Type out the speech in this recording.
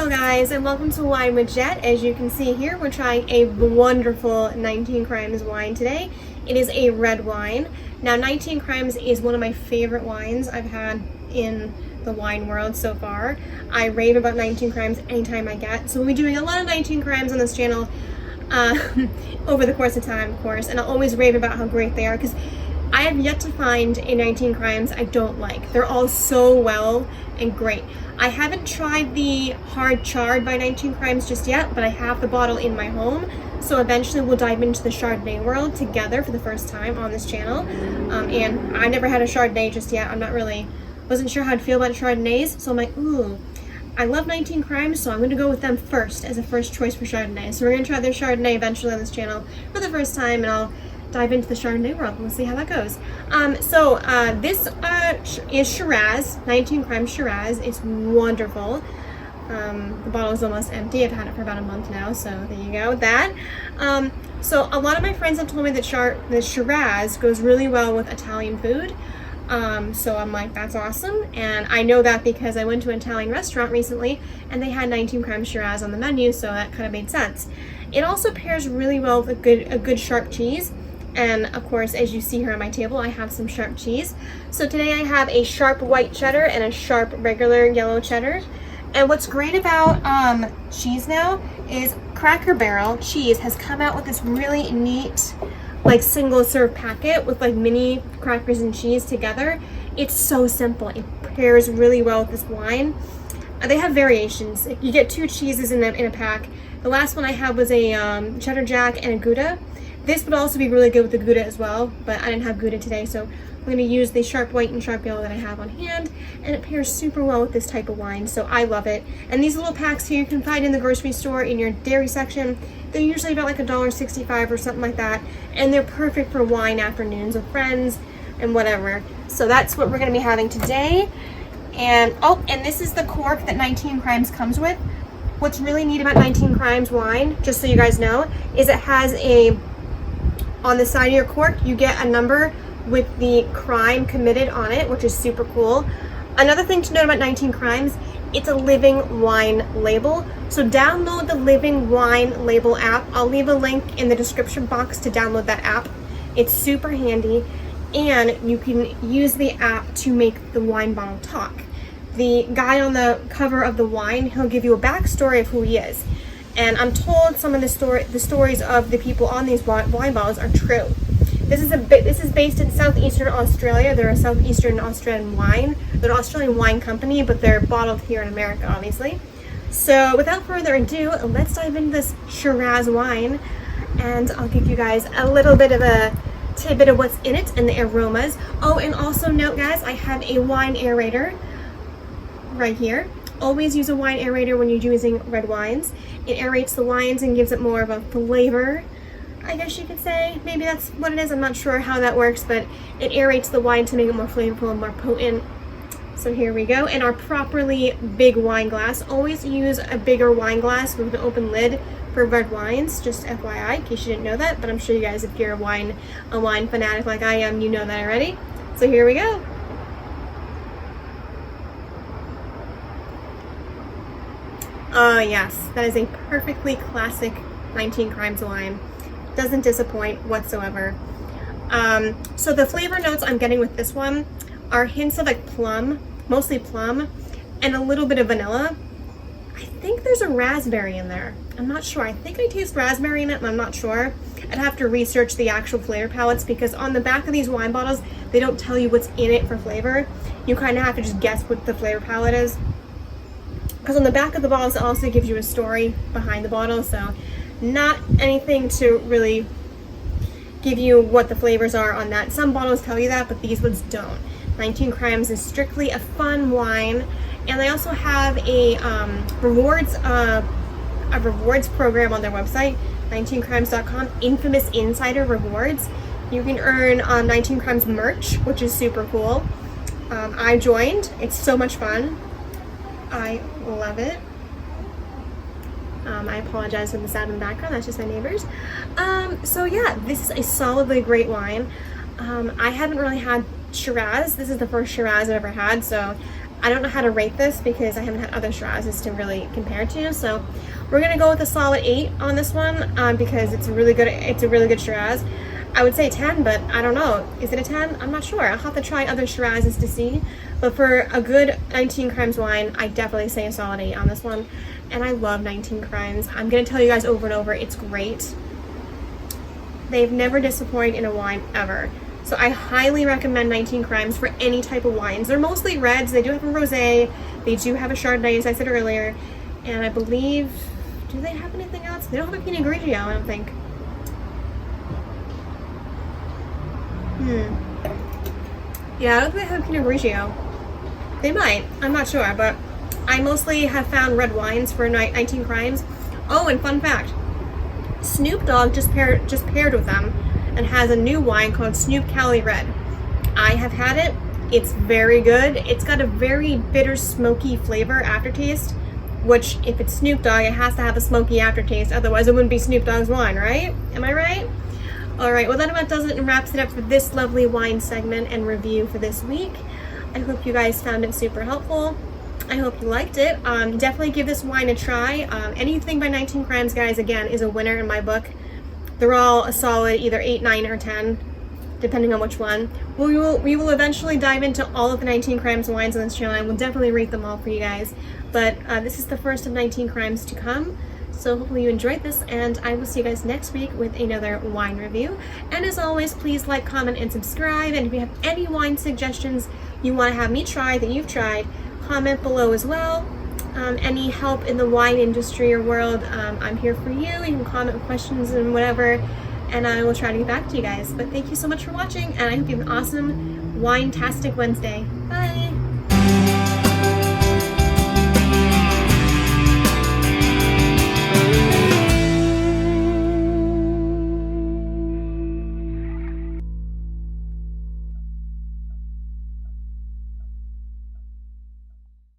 Hello guys, and welcome to Wine with Jet. As you can see here, we're trying a wonderful 19 Crimes wine today. It is a red wine. Now 19 Crimes is one of my favorite wines I've had in the wine world so far. I rave about 19 Crimes anytime I get. So we'll be doing a lot of 19 Crimes on this channel over the course of time, of course, and I'll always rave about how great they are because I have yet to find a 19 Crimes I don't like. They're all so well and great. I haven't tried the hard charred by 19 Crimes just yet, but I have the bottle in my home. So eventually we'll dive into the Chardonnay world together for the first time on this channel. And I never had a Chardonnay just yet. Wasn't sure how to feel about Chardonnays. So I'm like, ooh, I love 19 Crimes, so I'm going to go with them first as a first choice for Chardonnay. So we're going to try their Chardonnay eventually on this channel for the first time, and I'll dive into the Chardonnay world. We'll see how that goes. This is Shiraz, 19 Crimes Shiraz. It's wonderful. The bottle is almost empty. I've had it for about a month now, so there you go. So a lot of my friends have told me that the Shiraz goes really well with Italian food. So I'm like, that's awesome. And I know that because I went to an Italian restaurant recently and they had 19 Crimes Shiraz on the menu, so that kind of made sense. It also pairs really well with a good sharp cheese. And of course, as you see here on my table, I have some sharp cheese. So today I have a sharp white cheddar and a sharp regular yellow cheddar. And what's great about cheese now is Cracker Barrel cheese has come out with this really neat like single serve packet with like mini crackers and cheese together. It's so simple. It pairs really well with this wine. They have variations. You get 2 cheeses in a pack. The last one I had was a cheddar jack and a Gouda. This would also be really good with the Gouda as well, but I didn't have Gouda today, so I'm going to use the sharp white and sharp yellow that I have on hand, and it pairs super well with this type of wine, so I love it. And these little packs here you can find in the grocery store in your dairy section. They're usually about like $1.65 or something like that, and they're perfect for wine afternoons with friends and whatever. So that's what we're going to be having today. And and this is the cork that 19 Crimes comes with. What's really neat about 19 Crimes wine, just so you guys know, is it has on the side of your cork, you get a number with the crime committed on it, which is super cool. Another thing to note about 19 Crimes, it's a living wine label. So download the Living Wine Label app. I'll leave a link in the description box to download that app. It's super handy, and you can use the app to make the wine bottle talk. The guy on the cover of the wine, he'll give you a backstory of who he is. And I'm told some of the stories of the people on these wine bottles are true. This is based in southeastern Australia. They're a southeastern Australian wine. They're an Australian wine company, but they're bottled here in America, obviously. So without further ado, let's dive into this Shiraz wine, and I'll give you guys a little bit of a tidbit of what's in it and the aromas. Oh, and also note, guys, I have a wine aerator right here. Always use a wine aerator when you're using red wines. It aerates the wines and gives it more of a flavor, I guess you could say. Maybe that's what it is. I'm not sure how that works, but it aerates the wine to make it more flavorful and more potent. So here we go. And our properly big wine glass. Always use a bigger wine glass with an open lid for red wines, just FYI, in case you didn't know that. But I'm sure you guys, if you're a wine fanatic like I am, you know that already. So here we go. Yes, that is a perfectly classic 19 Crimes wine. Doesn't disappoint whatsoever. So the flavor notes I'm getting with this one are hints of like plum, mostly plum, and a little bit of vanilla. I think there's a raspberry in there. I'm not sure. I think I taste raspberry in it, and I'm not sure. I'd have to research the actual flavor palettes because on the back of these wine bottles, they don't tell you what's in it for flavor. You kind of have to just guess what the flavor palette is. Because on the back of the bottles, it also gives you a story behind the bottle, so not anything to really give you what the flavors are on that. Some bottles tell you that, but these ones don't. 19 Crimes is strictly a fun wine, and they also have a rewards program on their website, 19crimes.com, Infamous Insider Rewards. You can earn 19 Crimes merch, which is super cool. I joined. It's so much fun. I love it. I apologize for the sound in the background, that's just my neighbors. So yeah, this is a solidly great wine. I haven't really had Shiraz. This is the first Shiraz I've ever had, so I don't know how to rate this because I haven't had other Shirazes to really compare to. So we're gonna go with a solid 8 on this one because it's a really good Shiraz. I would say 10, but I don't know. Is it a 10? I'm not sure. I'll have to try other Shirazes to see. But for a good 19 Crimes wine, I definitely say a solid 8 on this one. And I love 19 Crimes. I'm gonna tell you guys over and over, it's great. They've never disappointed in a wine ever. So I highly recommend 19 Crimes for any type of wines. They're mostly reds. They do have a rosé. They do have a Chardonnay, as I said earlier. And I believe, do they have anything else? They don't have a Pinot Grigio, I don't think. Yeah, I don't think they have a Pinot Grigio. They might. I'm not sure, but I mostly have found red wines for 19 Crimes. Oh, and fun fact. Snoop Dogg just paired with them and has a new wine called Snoop Cali Red. I have had it. It's very good. It's got a very bitter, smoky flavor aftertaste, which if it's Snoop Dogg, it has to have a smoky aftertaste. Otherwise, it wouldn't be Snoop Dogg's wine, right? Am I right? All right, well, that about does it and wraps it up for this lovely wine segment and review for this week. I hope you guys found it super helpful. I hope you liked it. Definitely give this wine a try. Anything by 19 Crimes, guys, again, is a winner in my book. They're all a solid either 8, 9, or 10, depending on which one. We will eventually dive into all of the 19 Crimes wines on this channel. I will definitely rate them all for you guys. But this is the first of 19 Crimes to come. So hopefully you enjoyed this, and I will see you guys next week with another wine review. And as always, please like, comment, and subscribe. And if you have any wine suggestions you want to have me try that you've tried, comment below as well. Any help in the wine industry or world, I'm here for you. You can comment with questions and whatever, and I will try to get back to you guys. But thank you so much for watching, and I hope you have an awesome wine-tastic Wednesday. Bye!